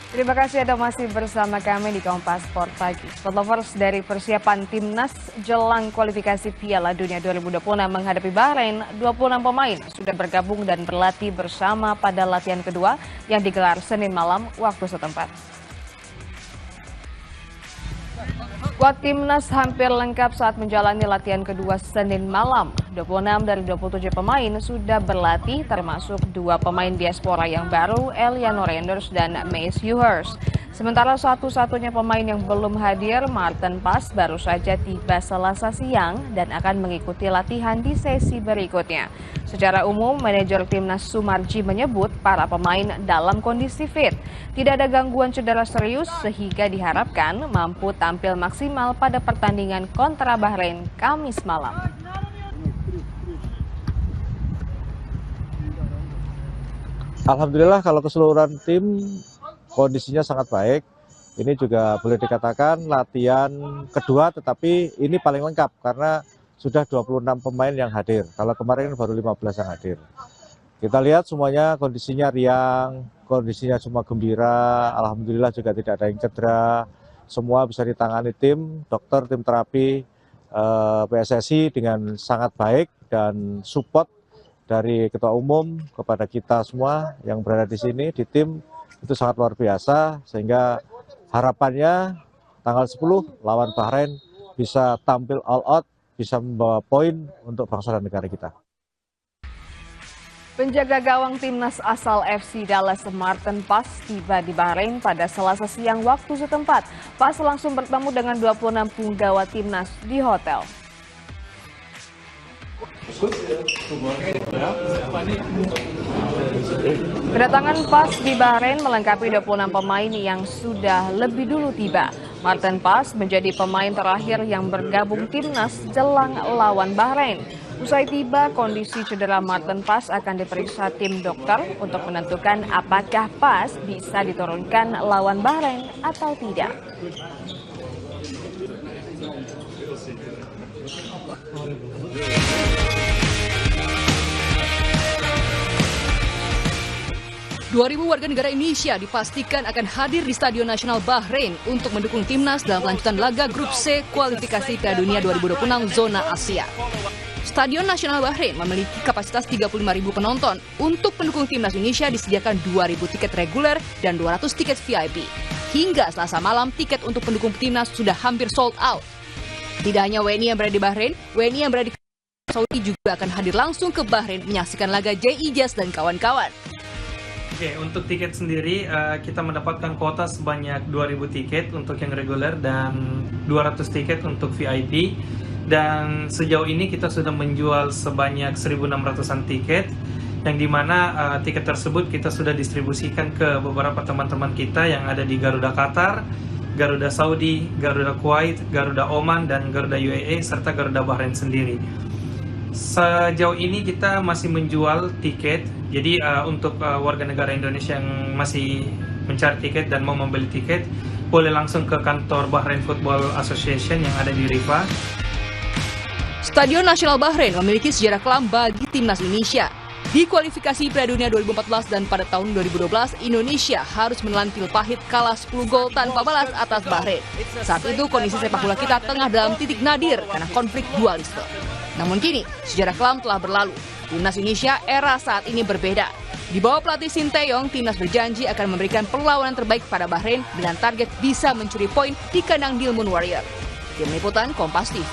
Terima kasih Anda masih bersama kami di Kompas Sport Pagi. Sport Lovers, dari persiapan timnas jelang kualifikasi Piala Dunia 2026 menghadapi Bahrain, 26 pemain sudah bergabung dan berlatih bersama pada latihan kedua yang digelar Senin malam waktu setempat. Skuad timnas hampir lengkap saat menjalani latihan kedua Senin malam. 26 dari 27 pemain sudah berlatih, termasuk 2 pemain diaspora yang baru, Eliano Reinders dan Mace Huers. Sementara satu-satunya pemain yang belum hadir, Maarten Pas, baru saja tiba Selasa siang dan akan mengikuti latihan di sesi berikutnya. Secara umum, manajer timnas Sumarji menyebut para pemain dalam kondisi fit. Tidak ada gangguan cedera serius sehingga diharapkan mampu tampil maksimal pada pertandingan kontra Bahrain Kamis malam. Alhamdulillah kalau keseluruhan tim kondisinya sangat baik. Ini juga boleh dikatakan latihan kedua, tetapi ini paling lengkap karena sudah 26 pemain yang hadir. Kalau kemarin baru 15 yang hadir. Kita lihat semuanya kondisinya riang, kondisinya semua gembira. Alhamdulillah juga tidak ada yang cedera. Semua bisa ditangani tim, dokter, tim terapi, PSSI dengan sangat baik dan support dari ketua umum kepada kita semua yang berada di sini, di tim, itu sangat luar biasa, sehingga harapannya tanggal 10 lawan Bahrain bisa tampil all out, bisa membawa poin untuk bangsa dan negara kita. Penjaga gawang timnas asal FC Dallas, Maarten Pas, tiba di Bahrain pada Selasa siang waktu setempat. Pas langsung bertemu dengan 26 punggawa timnas di hotel. Kedatangan Pas di Bahrain melengkapi 26 pemain yang sudah lebih dulu tiba. Maarten Pas menjadi pemain terakhir yang bergabung timnas jelang lawan Bahrain. Usai tiba, kondisi cedera Maarten Pas akan diperiksa tim dokter untuk menentukan apakah Pas bisa diturunkan lawan Bahrain atau tidak. Ribu warga negara Indonesia dipastikan akan hadir di Stadion Nasional Bahrain untuk mendukung timnas dalam lanjutan laga Grup C kualifikasi Piala Dunia 2026 zona Asia. Stadion Nasional Bahrain memiliki kapasitas 35.000 penonton. Untuk pendukung timnas Indonesia disediakan 2.000 tiket reguler dan 200 tiket VIP. Hingga Selasa malam, tiket untuk pendukung timnas sudah hampir sold out. Tidak hanya WNI yang berada di Bahrain, WNI yang berada di Saudi juga akan hadir langsung ke Bahrain menyaksikan laga J.I. Jazz dan kawan-kawan. Oke, untuk tiket sendiri kita mendapatkan kuota sebanyak 2.000 tiket untuk yang reguler dan 200 tiket untuk VIP. Dan sejauh ini kita sudah menjual sebanyak 1.600-an tiket, yang dimana tiket tersebut kita sudah distribusikan ke beberapa teman-teman kita yang ada di Garuda Qatar, Garuda Saudi, Garuda Kuwait, Garuda Oman, dan Garuda UAE, serta Garuda Bahrain sendiri. Sejauh ini kita masih menjual tiket, jadi untuk warga negara Indonesia yang masih mencari tiket dan mau membeli tiket, boleh langsung ke kantor Bahrain Football Association yang ada di Rifa. Stadion Nasional Bahrain memiliki sejarah kelam bagi timnas Indonesia. Di kualifikasi Piala Dunia 2014 dan pada tahun 2012, Indonesia harus menelan pil pahit kalah 10 gol tanpa balas atas Bahrain. Saat itu kondisi sepak bola kita tengah dalam titik nadir karena konflik dualisme. Namun kini, sejarah kelam telah berlalu. Timnas Indonesia era saat ini berbeda. Di bawah pelatih Sinteyong, timnas berjanji akan memberikan perlawanan terbaik pada Bahrain dengan target bisa mencuri poin di kandang Dilmun Warrior. Tim Liputan Kompas TV.